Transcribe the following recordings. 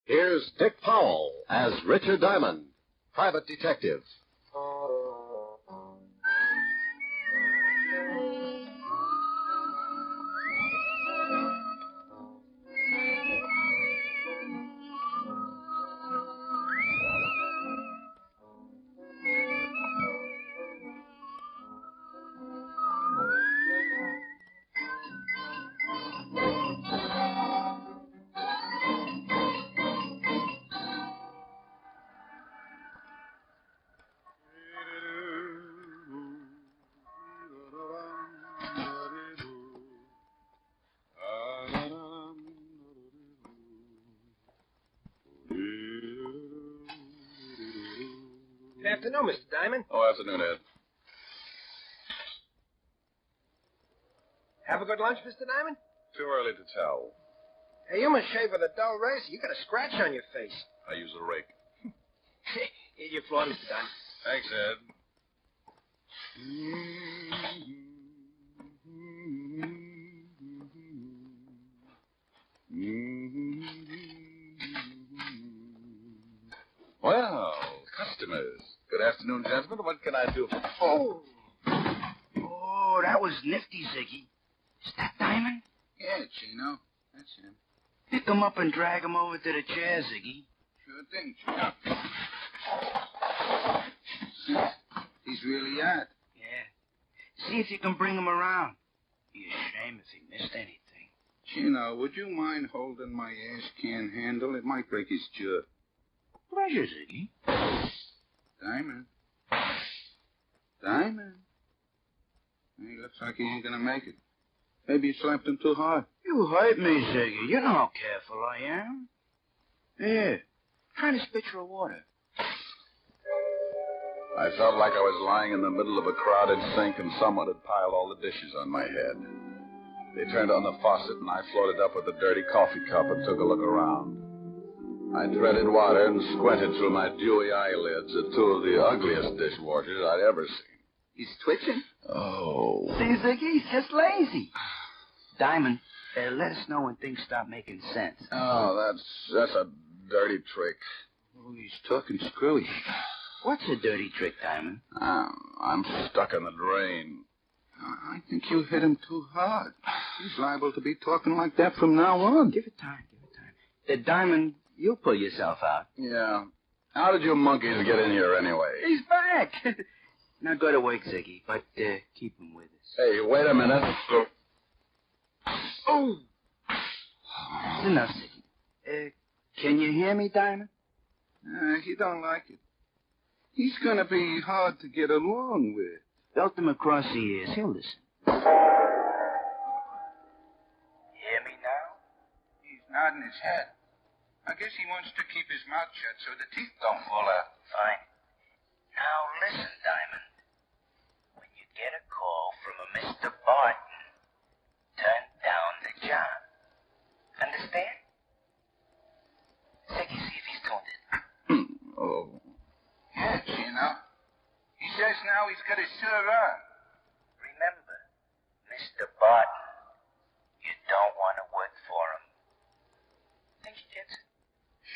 Here's Dick Powell as Richard Diamond, private detective. Good afternoon, Mr. Diamond. Oh, afternoon, Ed. Have a good lunch, Mr. Diamond? Too early to tell. Hey, you must shave with a dull razor. You got a scratch on your face. I use a rake. Here's your floor, Mr. Diamond. Thanks, Ed. Well, customers. Good afternoon, gentlemen. What can I do for... Oh, that was nifty, Ziggy. Is that Diamond? Yeah, Chino. That's him. Pick him up and drag him over to the chair, Ziggy. Sure thing, Chino. He's really out. Yeah. See if you can bring him around. Be a shame if he missed anything. Chino, would you mind holding my ash can handle? It might break his jaw. Pleasure, Ziggy. Diamond. Diamond. He looks like he ain't gonna make it. Maybe you slapped him too hard. You hurt me, Ziggy. You know how careful I am. Here, try to spit your water. I felt like I was lying in the middle of a crowded sink and someone had piled all the dishes on my head. They turned on the faucet and I floated up with a dirty coffee cup and took a look around. I treaded water and squinted through my dewy eyelids at two of the ugliest dishwashers I'd ever seen. He's twitching. Oh. See, Ziggy, he's just lazy. Diamond, let us know when things start making sense. Oh, that's a dirty trick. Oh, he's talking screwy. What's a dirty trick, Diamond? I'm stuck in the drain. I think you hit him too hard. He's liable to be talking like that from now on. Give it time. Diamond, you'll pull yourself out. Yeah. How did you monkeys get in here anyway? He's back. Now go to work, Ziggy, but keep him with us. Hey, wait a minute. Oh! That's enough, Ziggy. Can you hear me, Diamond? He don't like it. He's gonna be hard to get along with. Belt him across the ears. He'll listen. Hear me now? He's nodding his head. I guess he wants to keep his mouth shut so the teeth don't fall out. Fine. Now listen, Diamond. When you get a call from a Mr. Barton, turn down the job. Understand? Ziggy, see if he's tuned in. Oh. Yeah, Chino. He says now he's got his shirt on. Remember, Mr. Barton, you don't want to work for him. Think he gets it?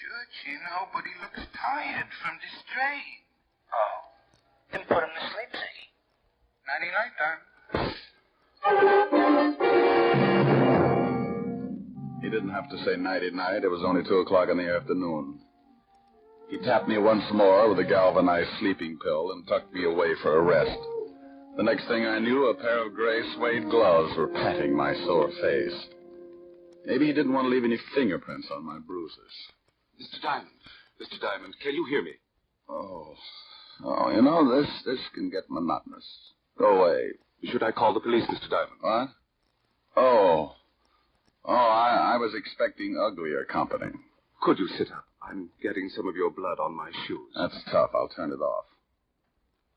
Sure, Chino, but he looks tired from the strain. Oh, then put him to sleep, Ziggy. Nighty-night, time. He didn't have to say nighty-night. It was only 2 o'clock in the afternoon. He tapped me once more with a galvanized sleeping pill and tucked me away for a rest. The next thing I knew, a pair of gray suede gloves were patting my sore face. Maybe he didn't want to leave any fingerprints on my bruises. Mr. Diamond, can you hear me? Oh, you know, this can get monotonous. Go away. Should I call the police, Mr. Diamond? What? Oh, I was expecting uglier company. Could you sit up? I'm getting some of your blood on my shoes. That's tough. I'll turn it off.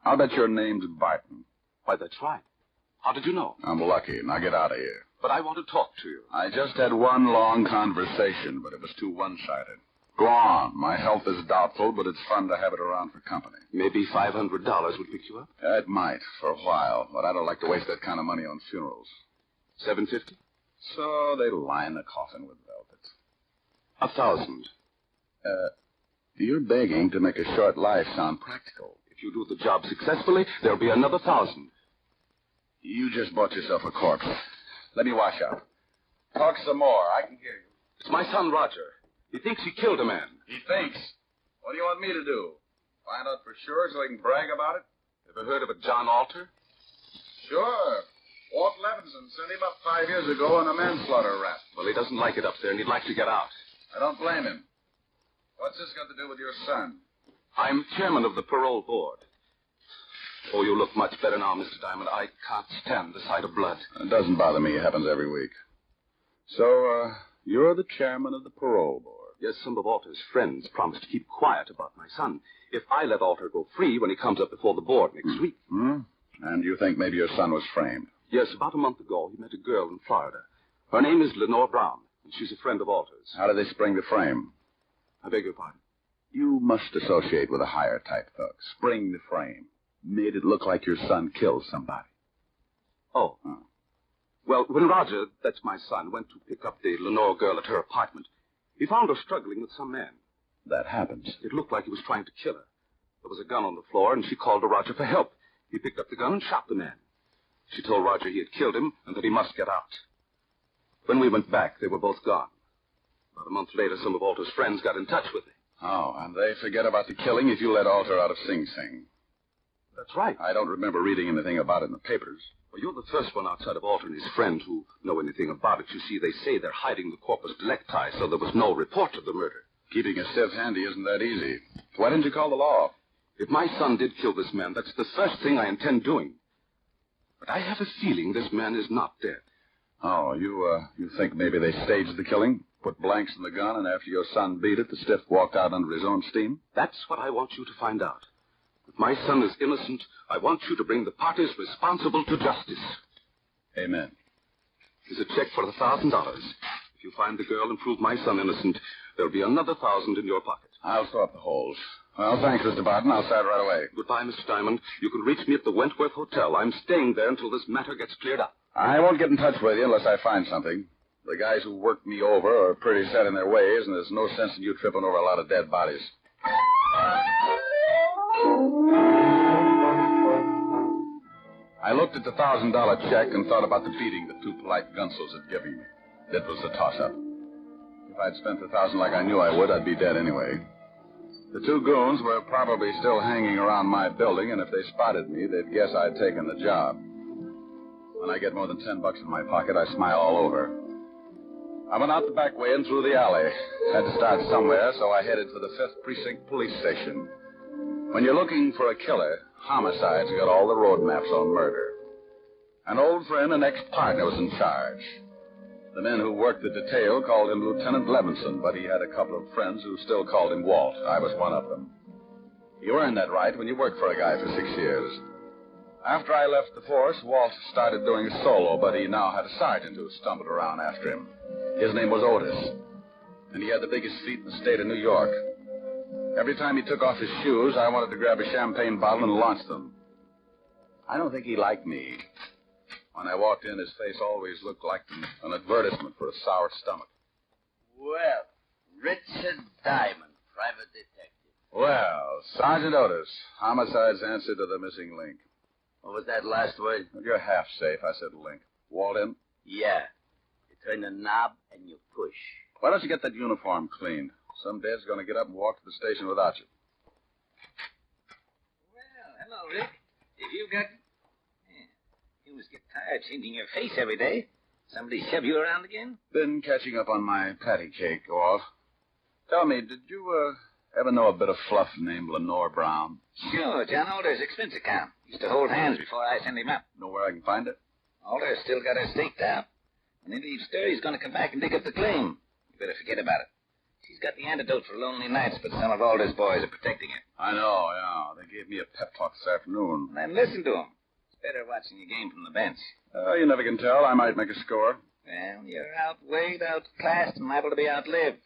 I'll bet your name's Barton. Why, that's right. How did you know? I'm lucky. Now get out of here. But I want to talk to you. I just had one long conversation, but it was too one-sided. Go on. My health is doubtful, but it's fun to have it around for company. Maybe $500 would pick you up? It might, for a while, but I don't like to waste that kind of money on funerals. $750? So they line the coffin with velvet. 1,000. You're begging to make a short life sound practical. If you do the job successfully, there'll be another 1,000. You just bought yourself a corpse. Let me wash up. Talk some more. I can hear you. It's my son, Roger. He thinks he killed a man. He thinks. What do you want me to do? Find out for sure so he can brag about it? Ever heard of a John Alter? Sure. Walt Levinson sent him up 5 years ago on a manslaughter rap. Well, he doesn't like it up there, and he'd like to get out. I don't blame him. What's this got to do with your son? I'm chairman of the parole board. Oh, you look much better now, Mr. Diamond. I can't stand the sight of blood. It doesn't bother me. It happens every week. So, you're the chairman of the parole board. Yes, some of Alter's friends promised to keep quiet about my son if I let Alter go free when he comes up before the board next week. Hmm? And you think maybe your son was framed? Yes, about a month ago, he met a girl in Florida. Her name is Lenore Brown, and she's a friend of Alter's. How did they spring the frame? I beg your pardon? You must associate with a higher type thug. Spring the frame. Made it look like your son killed somebody. Oh. Well, when Roger, that's my son, went to pick up the Lenore girl at her apartment, he found her struggling with some man. That happens. It looked like he was trying to kill her. There was a gun on the floor, and she called to Roger for help. He picked up the gun and shot the man. She told Roger he had killed him and that he must get out. When we went back, they were both gone. About a month later, some of Alter's friends got in touch with me. Oh, and they forget about the killing if you let Alter out of Sing Sing. That's right. I don't remember reading anything about it in the papers. Well, you're the first one outside of Alter and his friend who know anything about it. You see, they say they're hiding the corpus delicti, so there was no report of the murder. Keeping a sieve handy isn't that easy. Why didn't you call the law? If my son did kill this man, that's the first thing I intend doing. But I have a feeling this man is not dead. Oh, you think maybe they staged the killing? Put blanks in the gun, and after your son beat it, the stiff walked out under his own steam? That's what I want you to find out. If my son is innocent, I want you to bring the parties responsible to justice. Amen. Here's a check for $1,000. If you find the girl and prove my son innocent, there'll be another 1,000 in your pocket. I'll throw up the holes. Well, thanks, Mr. Barton. I'll start right away. Goodbye, Mr. Diamond. You can reach me at the Wentworth Hotel. I'm staying there until this matter gets cleared up. I won't get in touch with you unless I find something. The guys who worked me over are pretty set in their ways, and there's no sense in you tripping over a lot of dead bodies. I looked at the $1,000 check and thought about the beating the two polite gunsels had given me. It was a toss-up. If I'd spent the $1,000 like I knew I would, I'd be dead anyway. The two goons were probably still hanging around my building, and if they spotted me, they'd guess I'd taken the job. When I get more than $10 in my pocket, I smile all over. I went out the back way and through the alley. Had to start somewhere, so I headed for the 5th Precinct Police Station. When you're looking for a killer, homicide's got all the road maps on murder. An old friend and ex-partner was in charge. The men who worked the detail called him Lieutenant Levinson, but he had a couple of friends who still called him Walt. I was one of them. You earn that right when you work for a guy for 6 years. After I left the force, Walt started doing a solo, but he now had a sergeant who stumbled around after him. His name was Otis, and he had the biggest feet in the state of New York. Every time he took off his shoes, I wanted to grab a champagne bottle and launch them. I don't think he liked me. When I walked in, his face always looked like an advertisement for a sour stomach. Well, Richard Diamond, private detective. Well, Sergeant Otis, homicide's answer to the missing link. What was that last word? You're half safe. I said link. Walt in? Yeah. You turn the knob and you push. Why don't you get that uniform cleaned? Some dad's going to get up and walk to the station without you. Well, hello, Rick. If you've got... Yeah. You must get tired changing your face every day. Somebody shove you around again? Been catching up on my patty cake, Walt. Tell me, did you, ever know a bit of fluff named Lenore Brown? Sure, John Alder's expense account. Used to hold hands before I sent him up. Know where I can find it? Alder's still got her staked out. When he leaves stir, he's going to come back and dig up the claim. You better forget about it. She's got the antidote for lonely nights, but some of Alder's boys are protecting her. I know, yeah. They gave me a pep talk this afternoon. Then listen to them. It's better watching your game from the bench. You never can tell. I might make a score. Well, you're outweighed, outclassed, and liable to be outlived.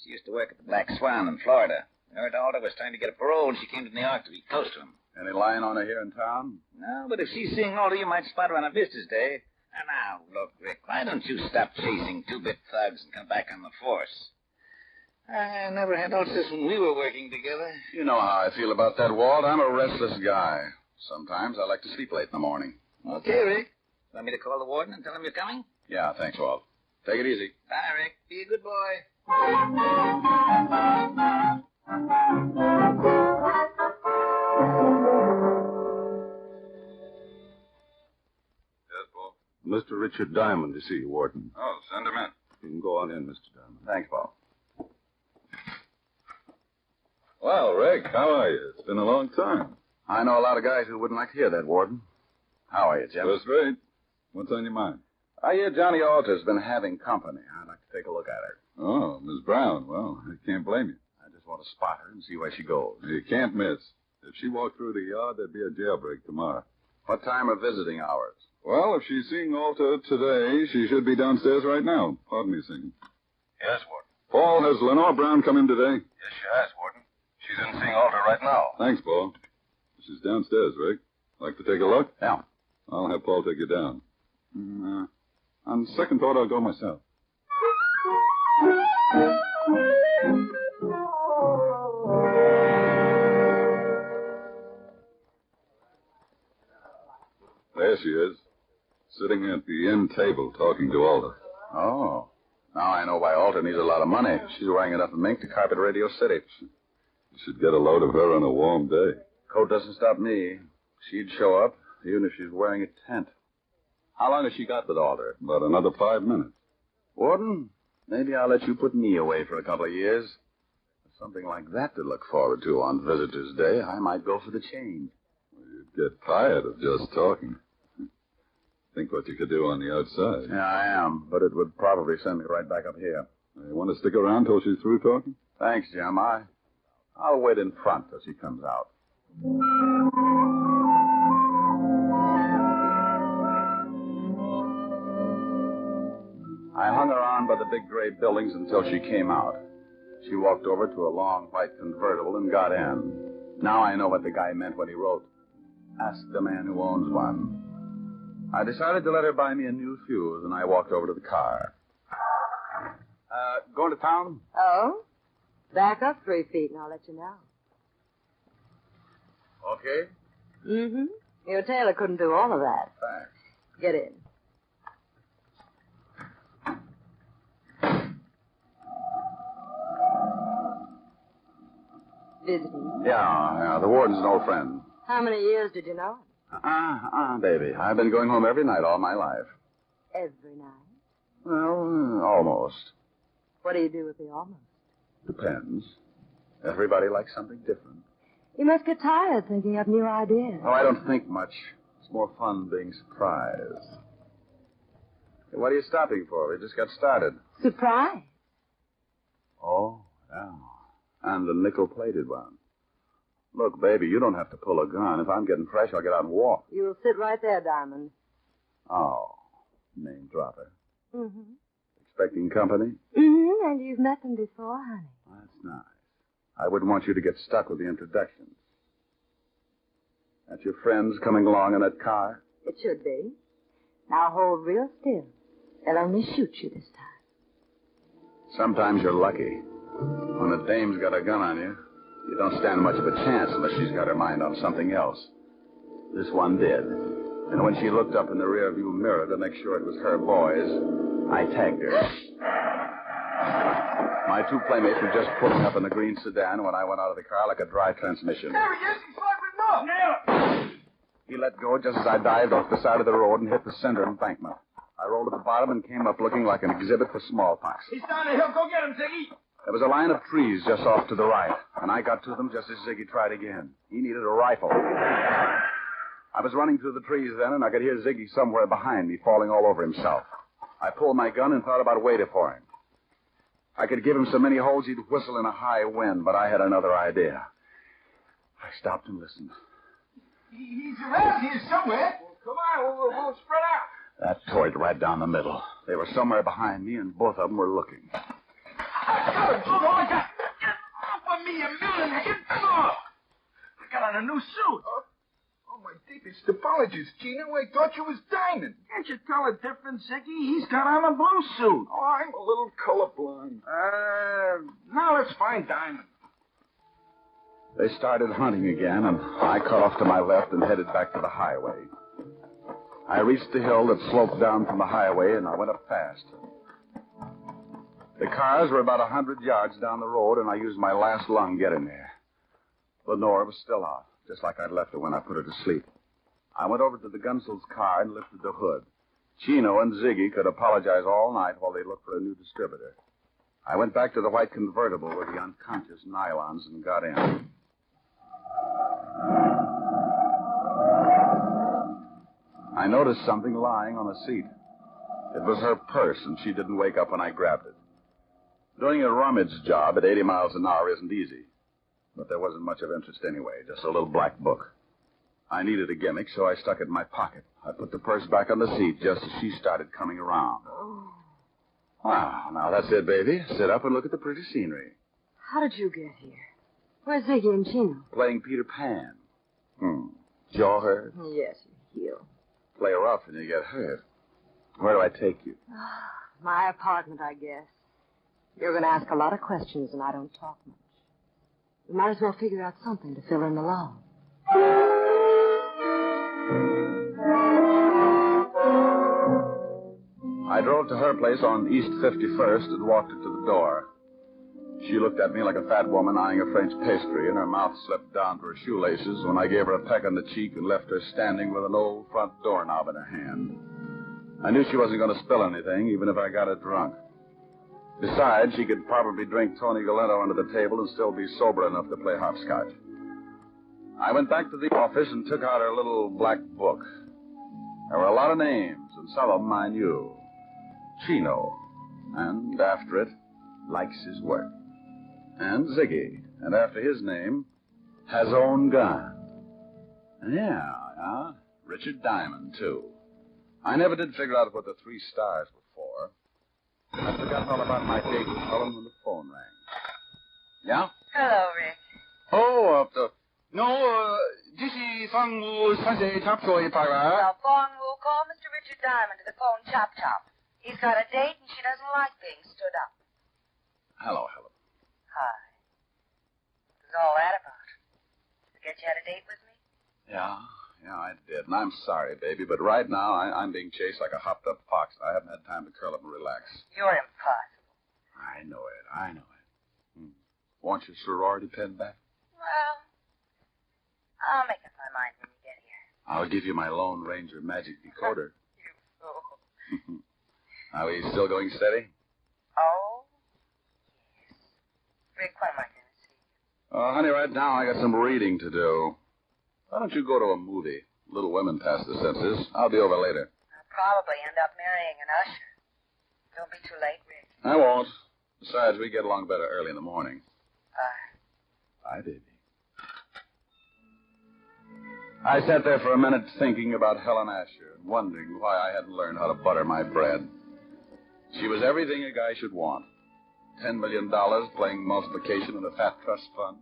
She used to work at the Black Swan in Florida. I heard Alder was trying to get a parole, and she came to New York to be close to him. Any lying on her here in town? No, but if she's seeing Alder, you might spot her on a visitor's day. And now, look, Rick, why don't you stop chasing two-bit thugs and come back on the force? I never had ulcers when we were working together. You know how I feel about that, Walt. I'm a restless guy. Sometimes I like to sleep late in the morning. Okay, Rick. Want me to call the warden and tell him you're coming? Yeah, thanks, Walt. Take it easy. Bye, Rick. Be a good boy. Yes, Paul? Mr. Richard Diamond to see you, Warden. Oh, send him in. You can go on in, Mr. Diamond. Thanks, Paul. Well, Rick, how are you? It's been a long time. I know a lot of guys who wouldn't like to hear that, Warden. How are you, Jim? Just great. What's on your mind? I hear Johnny Alter's been having company. I'd like to take a look at her. Oh, Miss Brown. Well, I can't blame you. I just want to spot her and see where she goes. You can't miss. If she walked through the yard, there'd be a jailbreak tomorrow. What time are visiting hours? Well, if she's seeing Alta today, she should be downstairs right now. Pardon me, singing. Yes, Warden. Paul, has Lenore Brown come in today? Yes, she has, Warden. She's in seeing Alta right now. Thanks, Paul. She's downstairs, Rick. Like to take a look? Yeah. I'll have Paul take you down. On second thought, I'll go myself. There she is, sitting at the end table talking to Alta. Oh. Now I know why Alta needs a lot of money. She's wearing enough mink to carpet Radio City. You should get a load of her on a warm day. Coat doesn't stop me. She'd show up, even if she's wearing a tent. How long has she got with Alta? About another 5 minutes. Warden, maybe I'll let you put me away for a couple of years. With something like that to look forward to on Visitor's Day, I might go for the change. You'd get tired of just talking. Think what you could do on the outside. Yeah, I am, but it would probably send me right back up here. You want to stick around till she's through talking? Thanks, Jim. I'll wait in front till she comes out. I hung around by the big gray buildings until she came out. She walked over to a long white convertible and got in. Now I know what the guy meant when he wrote, "Ask the man who owns one." I decided to let her buy me a new fuse, and I walked over to the car. Going to town? Oh? Back up 3 feet and I'll let you know. Okay. Mm-hmm. Your tailor couldn't do all of that. Thanks. Get in. Visiting? Yeah, the warden's an old friend. How many years did you know him? Baby. I've been going home every night all my life. Every night? Well, almost. What do you do with the almost? Depends. Everybody likes something different. You must get tired thinking up new ideas. Oh, I don't think much. It's more fun being surprised. Hey, what are you stopping for? We just got started. Surprise? Oh, yeah. And the nickel-plated one. Look, baby, you don't have to pull a gun. If I'm getting fresh, I'll get out and walk. You'll sit right there, Diamond. Oh, name dropper. Mm-hmm. Expecting company? Mm-hmm, and you've met them before, honey. That's nice. I wouldn't want you to get stuck with the introductions. That's your friends coming along in that car? It should be. Now hold real still. They'll only shoot you this time. Sometimes you're lucky. When a dame's got a gun on you, you don't stand much of a chance unless she's got her mind on something else. This one did. And when she looked up in the rearview mirror to make sure it was her boys, I tagged her. My 2 playmates were just pulling up in the green sedan when I went out of the car like a dry transmission. There he is. He's firing up. Nail it. He let go just as I dived off the side of the road and hit the center embankment. I rolled to the bottom and came up looking like an exhibit for smallpox. He's down the hill. Go get him, Ziggy. There was a line of trees just off to the right, and I got to them just as Ziggy tried again. He needed a rifle. I was running through the trees then, and I could hear Ziggy somewhere behind me falling all over himself. I pulled my gun and thought about waiting for him. I could give him so many holes he'd whistle in a high wind, but I had another idea. I stopped and listened. He's around here somewhere. Well, come on. We'll spread out. That tore it right down the middle. They were somewhere behind me, and both of them were looking. I got him. I got Offer me $1 million. I got on a new suit. Oh, my deepest It's the apologist, Gino. I thought you was Diamond. Can't you tell a difference, Ziggy? He's got on a blue suit. Oh, I'm a little colorblind. Now let's find Diamond. They started hunting again, and I cut off to my left and headed back to the highway. I reached the hill that sloped down from the highway, and I went up fast. The cars were about 100 yards down the road, and I used my last lung getting there. Lenore was still out, just like I'd left her when I put her to sleep. I went over to the Gunsel's car and lifted the hood. Chino and Ziggy could apologize all night while they looked for a new distributor. I went back to the white convertible with the unconscious nylons and got in. I noticed something lying on the seat. It was her purse, and she didn't wake up when I grabbed it. Doing a rummage job at 80 miles an hour isn't easy. But there wasn't much of interest anyway, just a little black book. I needed a gimmick, so I stuck it in my pocket. I put the purse back on the seat just as she started coming around. Oh. Wow, now that's it, baby. Sit up and look at the pretty scenery. How did you get here? Where's Ziggy and Chino? Playing Peter Pan. Jaw hurt? Yes, you heal. Play rough and you get hurt. Where do I take you? My apartment, I guess. You're going to ask a lot of questions, and I don't talk much. We might as well figure out something to fill in the lull. I drove to her place on East 51st and walked her to the door. She looked at me like a fat woman eyeing a French pastry, and her mouth slipped down to her shoelaces when I gave her a peck on the cheek and left her standing with an old front doorknob in her hand. I knew she wasn't going to spill anything, even if I got her drunk. Besides, she could probably drink Tony Galento under the table and still be sober enough to play hopscotch. I went back to the office and took out her little black book. There were a lot of names, and some of them I knew. Chino, and after it, likes his work. And Ziggy, and after his name, has own gun. Yeah, Richard Diamond, too. I never did figure out what the 3 stars were for. I forgot all about my date with Helen when the phone rang. Yeah? Hello, Rick. This is Fang Wu Sunday Top Soy Para. Now, Fong will call Mr. Richard Diamond to the phone chop-chop. He's got a date, and she doesn't like being stood up. Hello, Helen. Hi. What was all that about? Forget you had a date with me? Yeah, I did. And I'm sorry, baby, but right now I'm being chased like a hopped-up fox. I haven't had time to curl up and relax. You're impossible. I know it. Want your sorority pen back? Well, I'll make up my mind when you get here. I'll give you my Lone Ranger magic decoder. You fool. Are we still going steady? Oh, yes. Rick, when am I going to see you? Honey, right now I got some reading to do. Why don't you go to a movie? Little Women past the senses. I'll be over later. I'll probably end up marrying an usher. Don't be too late, Rick. I won't. Besides, we get along better early in the morning. Bye. Bye, baby. I sat there for a minute thinking about Helen Asher and wondering why I hadn't learned how to butter my bread. She was everything a guy should want. $10 million playing multiplication in a fat trust fund.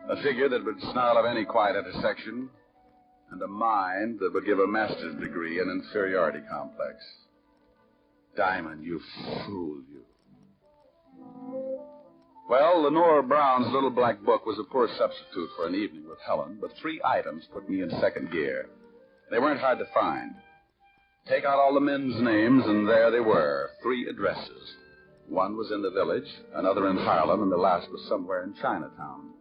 A figure that would snarl of any quiet intersection. And a mind that would give a master's degree in inferiority complex. Diamond, you fool, you. Well, Lenore Brown's little black book was a poor substitute for an evening with Helen, but 3 items put me in second gear. They weren't hard to find. Take out all the men's names, and there they were, 3 addresses. One was in the village, another in Harlem, and the last was somewhere in Chinatown.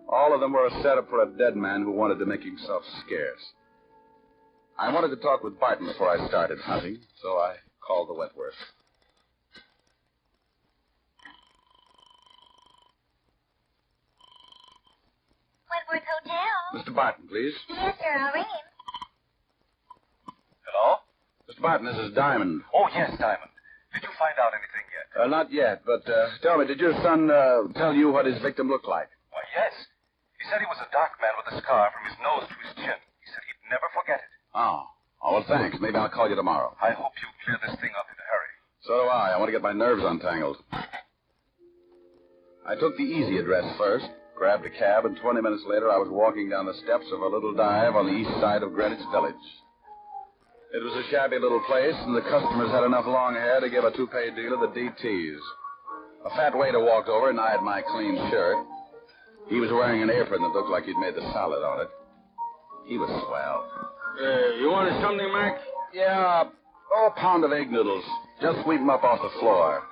All of them were a setup for a dead man who wanted to make himself scarce. I wanted to talk with Barton before I started hunting, so I called the Wentworth. Wentworth Hotel. Mr. Barton, please. Yes, sir. I'll ring him. Hello? Mr. Barton, this is Diamond. Oh, yes, Diamond. Did you find out anything yet? Not yet, but tell me, did your son tell you what his victim looked like? Why, yes. He said he was a dark man with a scar from his nose to his chin. He said he'd never forget it. Oh, well, thanks. Maybe I'll call you tomorrow. I hope you clear this thing up in a hurry. So do I. I want to get my nerves untangled. I took the easy address first, grabbed a cab, and 20 minutes later I was walking down the steps of a little dive on the east side of Greenwich Village. It was a shabby little place, and the customers had enough long hair to give a toupee deal of the DTs. A fat waiter walked over and eyed my clean shirt. He was wearing an apron that looked like he'd made the salad on it. He was swell. You wanted something, Mac? Yeah, a pound of egg noodles. Just sweep them up off the floor.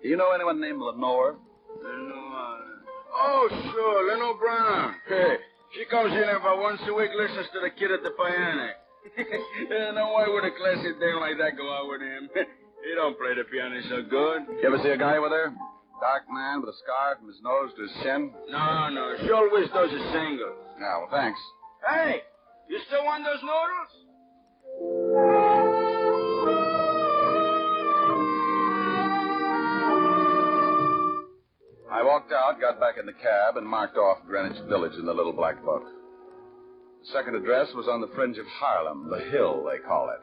Do you know anyone named Lenore? Oh, sure, Leno Brown. Hey, she comes in about once a week, listens to the kid at the piano. Now, why would a classy dame like that go out with him? He don't play the piano so good. You ever see a guy with her? Dark man with a scar from his nose to his chin? No, she always does a single. Yeah, well, thanks. Hey, you still want those noodles? I walked out, got back in the cab, and marked off Greenwich Village in the little black book. The second address was on the fringe of Harlem, the Hill, they call it.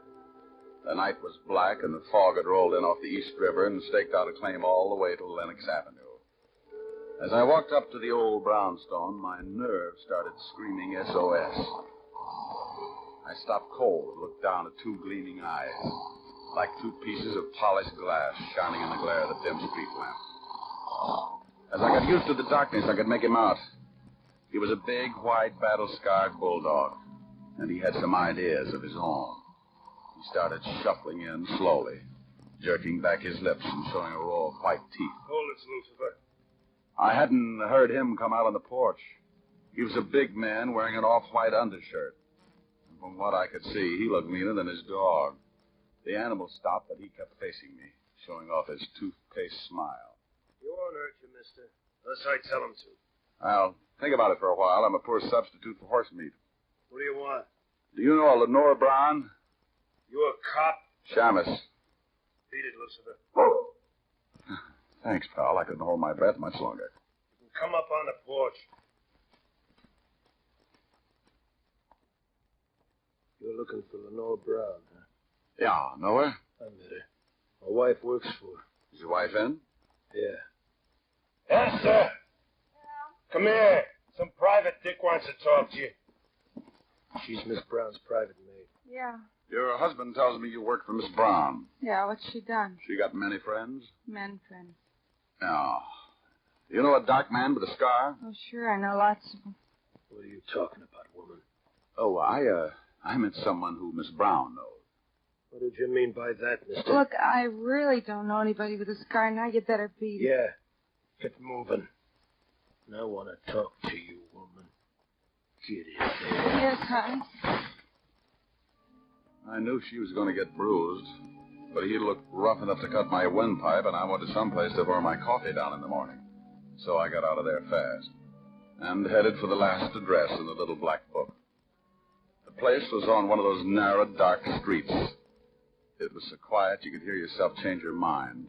The night was black, and the fog had rolled in off the East River and staked out a claim all the way to Lenox Avenue. As I walked up to the old brownstone, my nerves started screaming SOS. I stopped cold and looked down at two gleaming eyes, like two pieces of polished glass shining in the glare of the dim street lamp. As I got used to the darkness, I could make him out. He was a big, white, battle-scarred bulldog, and he had some ideas of his own. He started shuffling in slowly, jerking back his lips and showing a row of white teeth. Hold it, Lucifer. I hadn't heard him come out on the porch. He was a big man wearing an off-white undershirt. And from what I could see, he looked meaner than his dog. The animal stopped, but he kept facing me, showing off his toothpaste smile. He won't hurt you, mister, unless I tell him to. I'll think about it for a while. I'm a poor substitute for horse meat. What do you want? Do you know a Lenore Brown? You a cop? Shamus. Beat it, Lucifer. Thanks, pal. I couldn't hold my breath much longer. You can come up on the porch. You're looking for Lenore Brown, huh? Yeah, know her? I met her. My wife works for her. Is your wife in? Yeah. Yes, sir. Come here. Some private dick wants to talk to you. She's Miss Brown's private maid. Yeah. Your husband tells me you work for Miss Brown. Yeah, what's she done? She got many friends? Men friends. Yeah. You know a dark man with a scar? Oh, sure, I know lots of them. What are you talking about, woman? Oh, I meant someone who Miss Brown knows. What did you mean by that, mister? Look, I really don't know anybody with a scar. Now you better beat it. Yeah. Get moving. And I want to talk to you, woman. Get in there. Yes, honey. I knew she was going to get bruised, but he looked rough enough to cut my windpipe, and I wanted someplace to pour my coffee down in the morning. So I got out of there fast and headed for the last address in the little black book. The place was on one of those narrow, dark streets. It was so quiet you could hear yourself change your mind.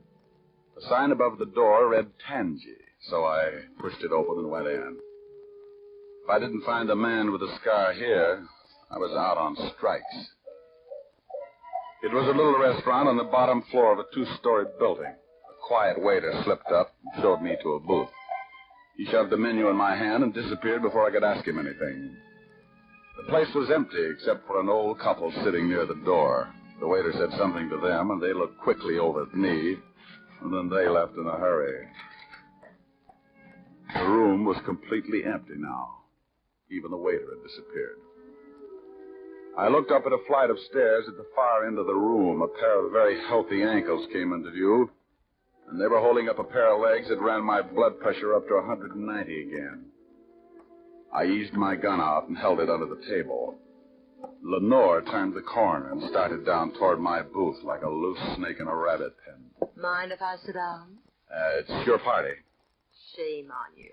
The sign above the door read Tangy, so I pushed it open and went in. If I didn't find the man with the scar here, I was out on strikes. It was a little restaurant on the bottom floor of a two-story building. A quiet waiter slipped up and showed me to a booth. He shoved the menu in my hand and disappeared before I could ask him anything. The place was empty except for an old couple sitting near the door. The waiter said something to them, and they looked quickly over at me, and then they left in a hurry. The room was completely empty now. Even the waiter had disappeared. I looked up at a flight of stairs at the far end of the room. A pair of very healthy ankles came into view, and they were holding up a pair of legs that ran my blood pressure up to 190 again. I eased my gun out and held it under the table. Lenore turned the corner and started down toward my booth like a loose snake in a rabbit pen. Mind if I sit down? It's your party. Shame on you.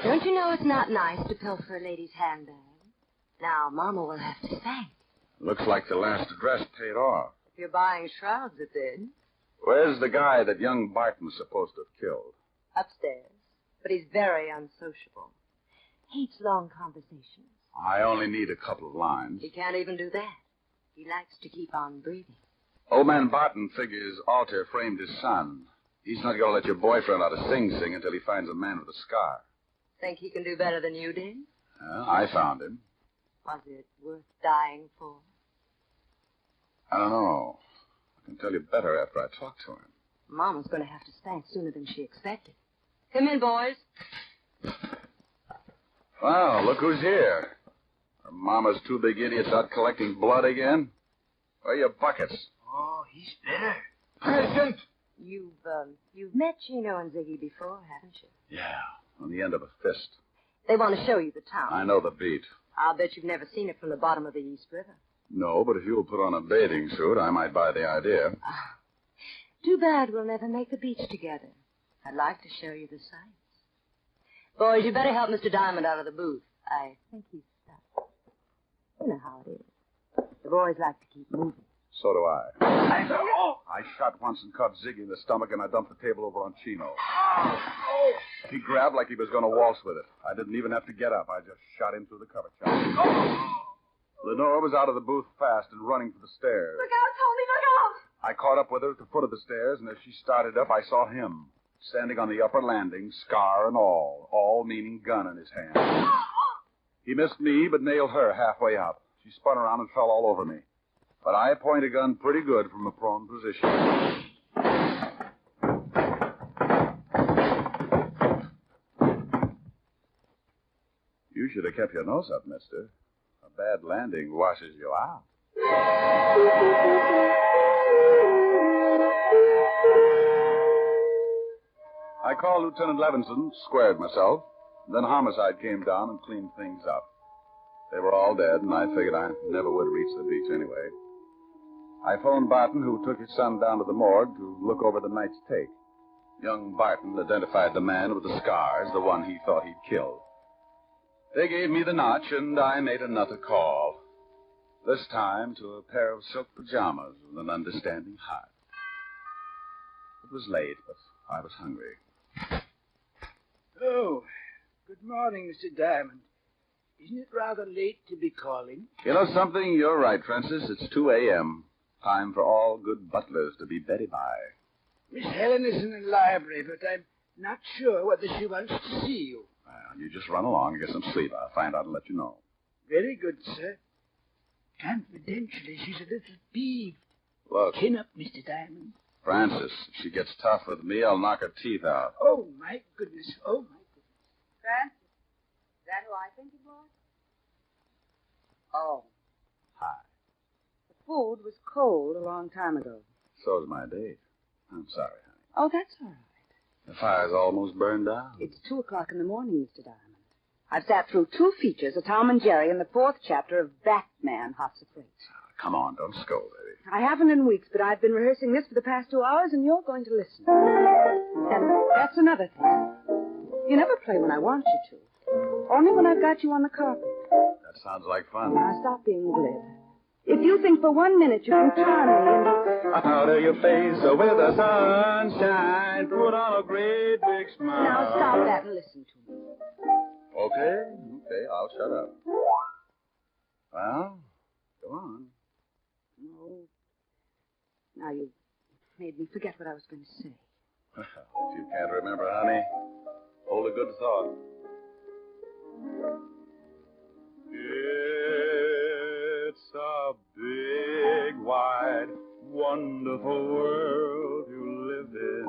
Don't you know it's not nice to pilfer a lady's handbag? Now, Mama will have to thank. Looks like the last address paid off. If you're buying shrouds, it did. Where's the guy that young Barton was supposed to have killed? Upstairs. But he's very unsociable. Hates long conversations. I only need a couple of lines. He can't even do that. He likes to keep on breathing. Old man Barton figures Alter framed his son. He's not going to let your boyfriend out of Sing Sing until he finds a man with a scar. Think he can do better than you did? I found him. Was it worth dying for? I don't know. I can tell you better after I talk to him. Mama's going to have to spank sooner than she expected. Come in, boys. Well, look who's here. Are Mama's two big idiots out collecting blood again? Where are your buckets? Oh, he's better. Present! You've met Chino and Ziggy before, haven't you? Yeah, on the end of a fist. They want to show you the town. I know the beat. I'll bet you've never seen it from the bottom of the East River. No, but if you'll put on a bathing suit, I might buy the idea. Too bad we'll never make the beach together. I'd like to show you the sights. Boys, you better help Mr. Diamond out of the booth. I think he's stuck. You know how it is. The boys like to keep moving. So do I. I shot once and caught Ziggy in the stomach, and I dumped the table over on Chino. He grabbed like he was going to waltz with it. I didn't even have to get up. I just shot him through the cover chop. Lenore was out of the booth fast and running for the stairs. Look out, Tony, look out! I caught up with her at the foot of the stairs, and as she started up, I saw him, standing on the upper landing, scar and all meaning gun in his hand. He missed me, but nailed her halfway up. She spun around and fell all over me. But I point a gun pretty good from a prone position. You should have kept your nose up, mister. A bad landing washes you out. I called Lieutenant Levinson, squared myself. Then homicide came down and cleaned things up. They were all dead, and I figured I never would reach the beach anyway. I phoned Barton, who took his son down to the morgue to look over the night's take. Young Barton identified the man with the scars, the one he thought he'd killed. They gave me the notch, and I made another call. This time to a pair of silk pajamas with an understanding heart. It was late, but I was hungry. Oh, good morning, Mr. Diamond. Isn't it rather late to be calling? You know something? You're right, Francis. It's 2 a.m. Time for all good butlers to be bedded by. Miss Helen is in the library, but I'm not sure whether she wants to see you. Well, you just run along and get some sleep. I'll find out and let you know. Very good, sir. Confidentially, she's a little peeved. Look. Chin up, Mr. Diamond. Francis, if she gets tough with me, I'll knock her teeth out. Oh, my goodness. Oh, my goodness. Francis, is that who I think it was? Oh. Hi. The food was cold a long time ago. So's my date. I'm sorry, honey. Oh, that's all right. The fire's almost burned down. It's 2 o'clock in the morning, Mr. Diamond. I've sat through 2 features of Tom and Jerry and the 4th chapter of Batman, Hops of Freight. Come on, don't scold, baby. I haven't in weeks, but I've been rehearsing this for the past 2 hours, and you're going to listen. And that's another thing. You never play when I want you to. Only when I've got you on the carpet. That sounds like fun. Now, stop being glib. If you think for 1 minute you can charm me and... Out of your face with the sunshine, put on a great big smile. Now, stop that and listen to me. Okay, I'll shut up. Well, go on. No. Now, you made me forget what I was going to say. If you can't remember, honey, hold a good thought. It's a big, wide, wonderful world you live in.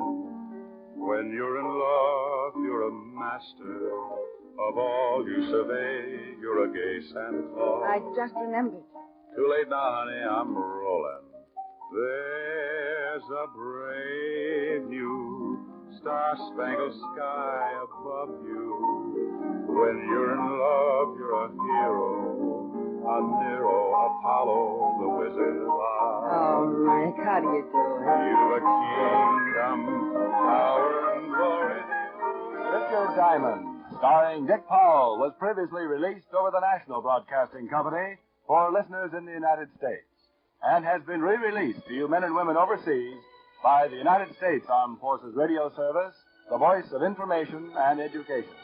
When you're in love, you're a master of all you survey. You're a gay Santa Claus. I just remembered. Too late now, honey. I'm rolling. There's a brave new star-spangled sky above you. When you're in love, you're a hero, a Nero, Apollo, the Wizard of Oz. Oh, Rick, how do you do it? You've a kingdom, power and glory. Richard Diamond, starring Dick Powell, was previously released over the National Broadcasting Company for listeners in the United States, and has been re-released to you men and women overseas by the United States Armed Forces Radio Service, the voice of information and education.